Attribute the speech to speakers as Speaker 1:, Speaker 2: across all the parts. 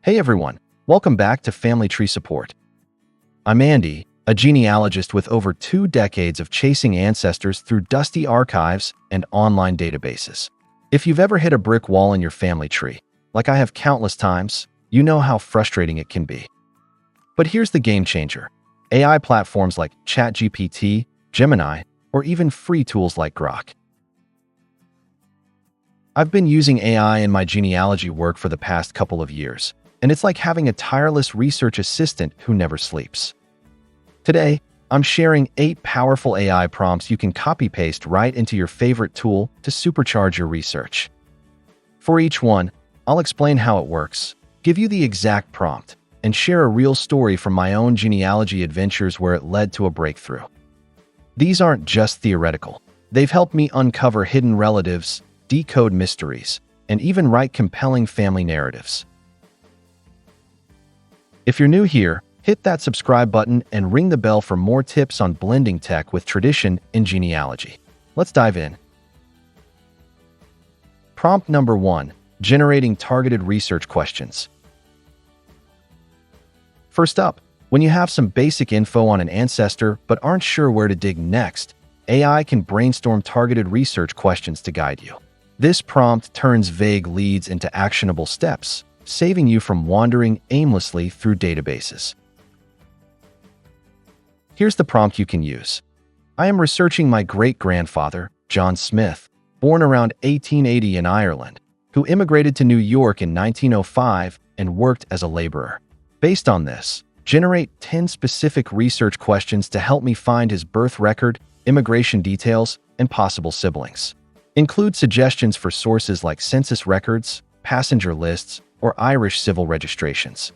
Speaker 1: Hey everyone, welcome back to Family Tree Support. I'm Andy, a genealogist with over 2 decades of chasing ancestors through dusty archives and online databases. If you've ever hit a brick wall in your family tree, like I have countless times, you know how frustrating it can be. But here's the game changer. AI platforms like ChatGPT, Gemini, or even free tools like Grok. I've been using AI in my genealogy work for the past couple of years, and it's like having a tireless research assistant who never sleeps. Today, I'm sharing 8 powerful AI prompts you can copy-paste right into your favorite tool to supercharge your research. For each one, I'll explain how it works, give you the exact prompt, and share a real story from my own genealogy adventures where it led to a breakthrough. These aren't just theoretical. They've helped me uncover hidden relatives, decode mysteries, and even write compelling family narratives. If you're new here, hit that subscribe button and ring the bell for more tips on blending tech with tradition in genealogy. Let's dive in. Prompt number 1, generating targeted research questions. First up, when you have some basic info on an ancestor but aren't sure where to dig next, AI can brainstorm targeted research questions to guide you. This prompt turns vague leads into actionable steps, saving you from wandering aimlessly through databases. Here's the prompt you can use. I am researching my great-grandfather, John Smith, born around 1880 in Ireland, who immigrated to New York in 1905 and worked as a laborer. Based on this, generate 10 specific research questions to help me find his birth record, immigration details, and possible siblings. Include suggestions for sources like census records, passenger lists, or Irish civil registrations.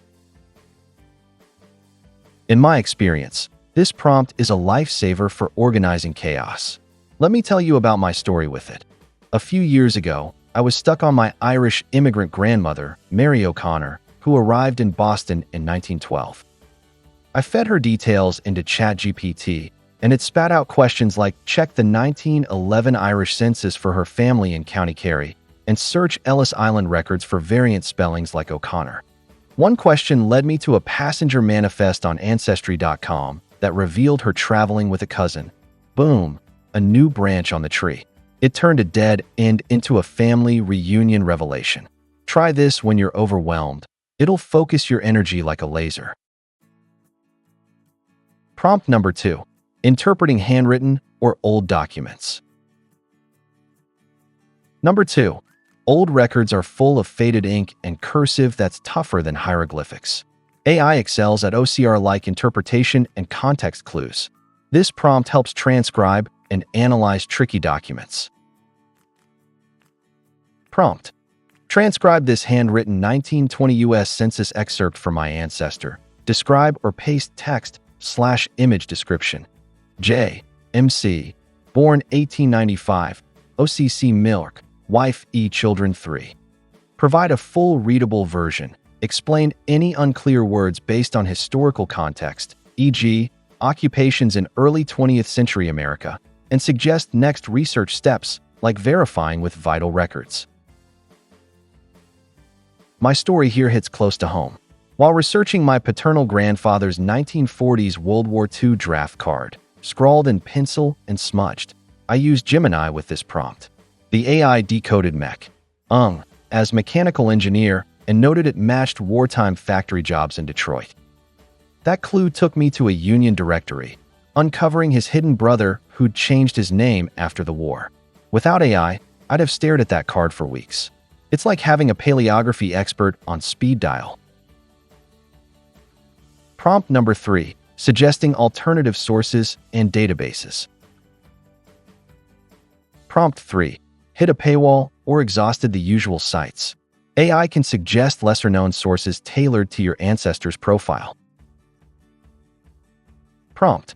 Speaker 1: In my experience, this prompt is a lifesaver for organizing chaos. Let me tell you about my story with it. A few years ago, I was stuck on my Irish immigrant grandmother, Mary O'Connor, who arrived in Boston in 1912. I fed her details into ChatGPT, and it spat out questions like check the 1911 Irish census for her family in County Kerry and search Ellis Island records for variant spellings like O'Connor. One question led me to a passenger manifest on ancestry.com that revealed her traveling with a cousin. Boom, a new branch on the tree. It turned a dead end into a family reunion revelation. Try this when you're overwhelmed. It'll focus your energy like a laser. Prompt number 2. Interpreting handwritten or old documents. Number 2. Old records are full of faded ink and cursive that's tougher than hieroglyphics. AI excels at OCR-like interpretation and context clues. This prompt helps transcribe and analyze tricky documents. Prompt. Transcribe this handwritten 1920 U.S. Census excerpt for my ancestor. Describe or paste text/image description. J. M.C. Born 1895. OCC Milk. Wife E. Children 3. Provide a full readable version. Explain any unclear words based on historical context, e.g., occupations in early 20th century America, and suggest next research steps like verifying with vital records. My story here hits close to home. While researching my paternal grandfather's 1940s World War II draft card, scrawled in pencil and smudged, I used Gemini with this prompt. The AI decoded mech, as mechanical engineer and noted it matched wartime factory jobs in Detroit. That clue took me to a Union directory, uncovering his hidden brother who'd changed his name after the war. Without AI, I'd have stared at that card for weeks. It's like having a paleography expert on speed dial. Prompt number 3. Suggesting alternative sources and databases. Prompt 3. Hit a paywall or exhausted the usual sites. AI can suggest lesser-known sources tailored to your ancestor's profile. Prompt.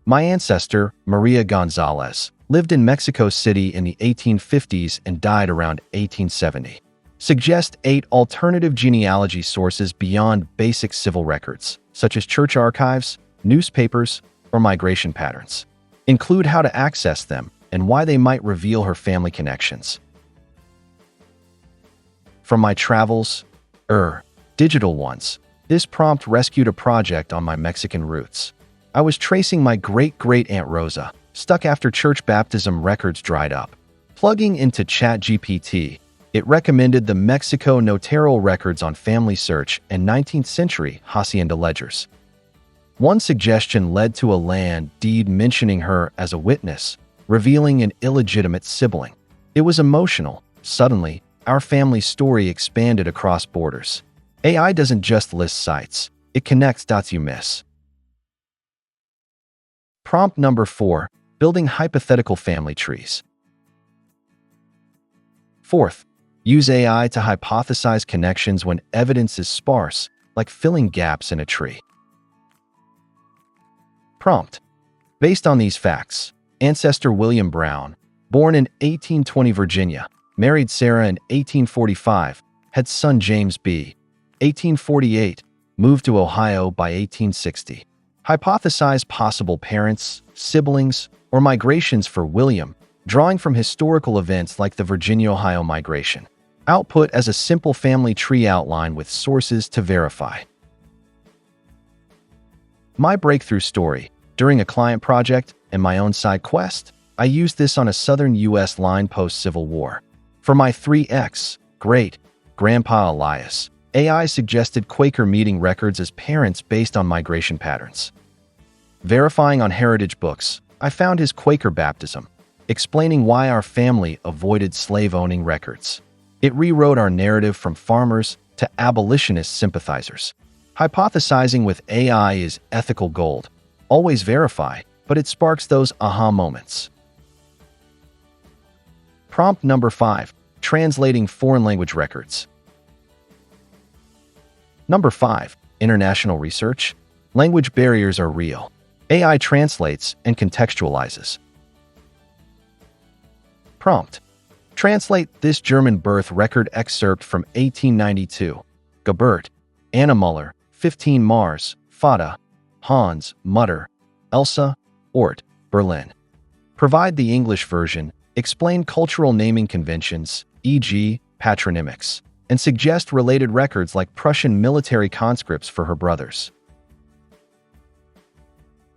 Speaker 1: My ancestor, Maria Gonzalez, lived in Mexico City in the 1850s and died around 1870. Suggest 8 alternative genealogy sources beyond basic civil records, such as church archives, newspapers, or migration patterns. Include how to access them and why they might reveal her family connections. From my travels, digital ones. This prompt rescued a project on my Mexican roots. I was tracing my great-great-aunt Rosa, stuck after church baptism records dried up. Plugging into ChatGPT, it recommended the Mexico notarial records on family search and 19th century hacienda ledgers. One suggestion led to a land deed mentioning her as a witness, revealing an illegitimate sibling. It was emotional. Suddenly, our family's story expanded across borders. AI doesn't just list sites, it connects dots you miss. Prompt number 4. Building hypothetical family trees. Fourth, use AI to hypothesize connections when evidence is sparse, like filling gaps in a tree. Prompt. Based on these facts, ancestor William Brown, born in 1820 Virginia, married Sarah in 1845, had son James B. 1848, moved to Ohio by 1860. Hypothesize possible parents, siblings, or migrations for William, drawing from historical events like the Virginia-Ohio migration. Output as a simple family tree outline with sources to verify. My breakthrough story. During a client project and my own side quest, I used this on a southern U.S. line post-Civil War. For my 3X, great-grandpa Elias, AI suggested Quaker meeting records as parents based on migration patterns. Verifying on heritage books, I found his Quaker baptism, explaining why our family avoided slave-owning records. It rewrote our narrative from farmers to abolitionist sympathizers. Hypothesizing with AI is ethical gold. Always verify, but it sparks those aha moments. Prompt number 5. Translating foreign language records. Number 5. International research. Language barriers are real. AI translates and contextualizes. Prompt. Translate this German birth record excerpt from 1892. Geburt. Anna Muller, 15 Mars, Fada, Hans, Mutter, Elsa, Ort, Berlin. Provide the English version, explain cultural naming conventions, e.g., patronymics, and suggest related records like Prussian military conscripts for her brothers.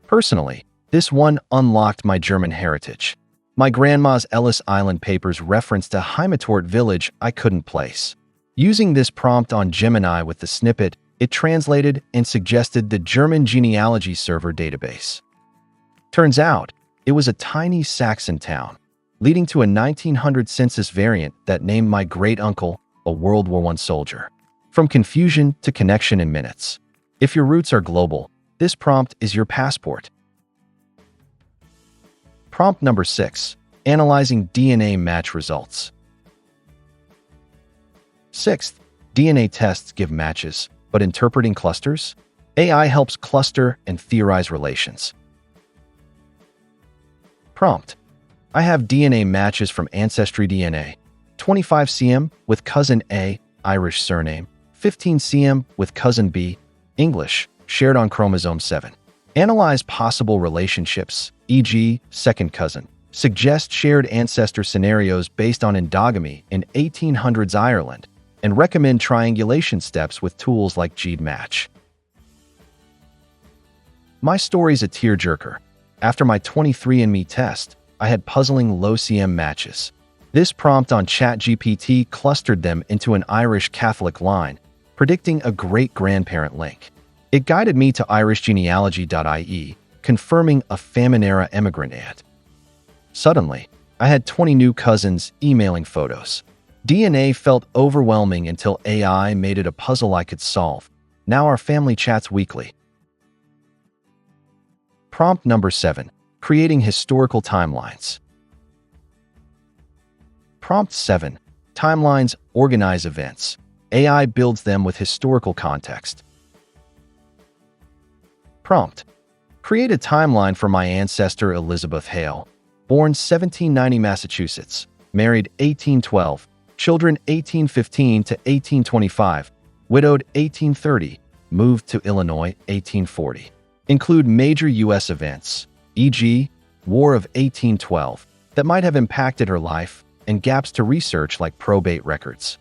Speaker 1: Personally, this one unlocked my German heritage. My grandma's Ellis Island papers referenced a Heimatort village I couldn't place. Using this prompt on Gemini with the snippet, it translated and suggested the German genealogy server database. Turns out, it was a tiny Saxon town, leading to a 1900 census variant that named my great-uncle a World War I soldier. From confusion to connection in minutes. If your roots are global, this prompt is your passport. Prompt number 6. Analyzing DNA match results. 6th, DNA tests give matches, but interpreting clusters? AI helps cluster and theorize relations. Prompt. I have DNA matches from Ancestry DNA. 25 cm with cousin A, Irish surname. 15 cm with cousin B, English, shared on chromosome 7. Analyze possible relationships, e.g., second cousin. Suggest shared ancestor scenarios based on endogamy in 1800s Ireland, and recommend triangulation steps with tools like GEDmatch. My story's a tearjerker. After my 23andMe test, I had puzzling low CM matches. This prompt on ChatGPT clustered them into an Irish Catholic line, predicting a great-grandparent link. It guided me to irishgenealogy.ie, confirming a famine-era immigrant aunt. Suddenly, I had 20 new cousins emailing photos. DNA felt overwhelming until AI made it a puzzle I could solve. Now our family chats weekly. Prompt number 7. Creating historical timelines. Prompt 7. Timelines organize events. AI builds them with historical context. Prompt. Create a timeline for my ancestor Elizabeth Hale, born 1790 Massachusetts, married 1812, children 1815 to 1825, widowed 1830, moved to Illinois 1840. Include major U.S. events, e.g., War of 1812, that might have impacted her life, and gaps to research like probate records.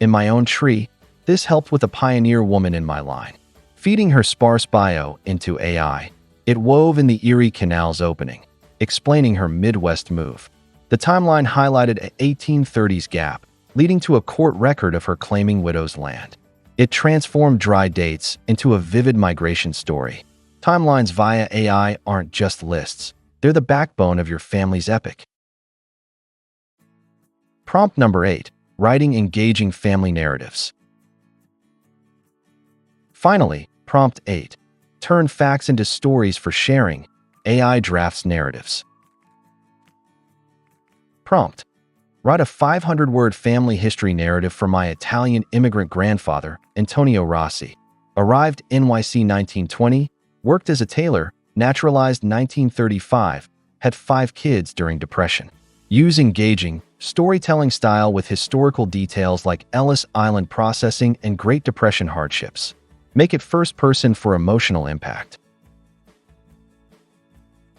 Speaker 1: In my own tree, this helped with a pioneer woman in my line. Feeding her sparse bio into AI, it wove in the Erie Canal's opening, explaining her Midwest move. The timeline highlighted an 1830s gap, leading to a court record of her claiming widow's land. It transformed dry dates into a vivid migration story. Timelines via AI aren't just lists. They're the backbone of your family's epic. Prompt number 8. Writing engaging family narratives. Finally, prompt 8. Turn facts into stories for sharing. AI drafts narratives. Prompt. Write a 500-word family history narrative for my Italian immigrant grandfather, Antonio Rossi. Arrived NYC 1920, worked as a tailor, naturalized 1935, had 5 kids during Depression. Use engaging, storytelling style with historical details like Ellis Island processing and Great Depression hardships. Make it first person for emotional impact.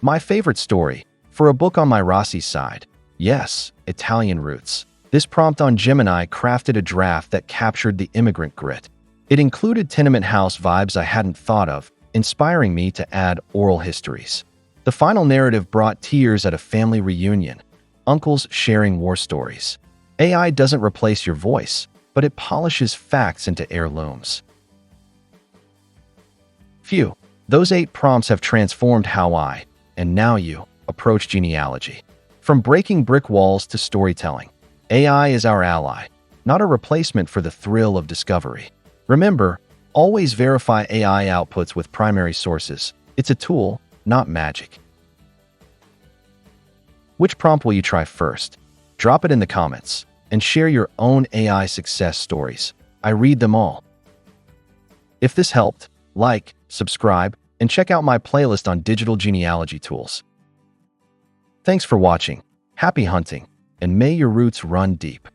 Speaker 1: My favorite story, for a book on my Rossi side. Yes, Italian roots. This prompt on Gemini crafted a draft that captured the immigrant grit. It included tenement house vibes I hadn't thought of, inspiring me to add oral histories. The final narrative brought tears at a family reunion, uncles sharing war stories. AI doesn't replace your voice, but it polishes facts into heirlooms. Phew, those 8 prompts have transformed how I, and now you, approach genealogy. From breaking brick walls to storytelling, AI is our ally, not a replacement for the thrill of discovery. Remember, always verify AI outputs with primary sources. It's a tool, not magic. Which prompt will you try first? Drop it in the comments and share your own AI success stories. I read them all. If this helped, like, subscribe, and check out my playlist on digital genealogy tools. Thanks for watching, happy hunting, and may your roots run deep.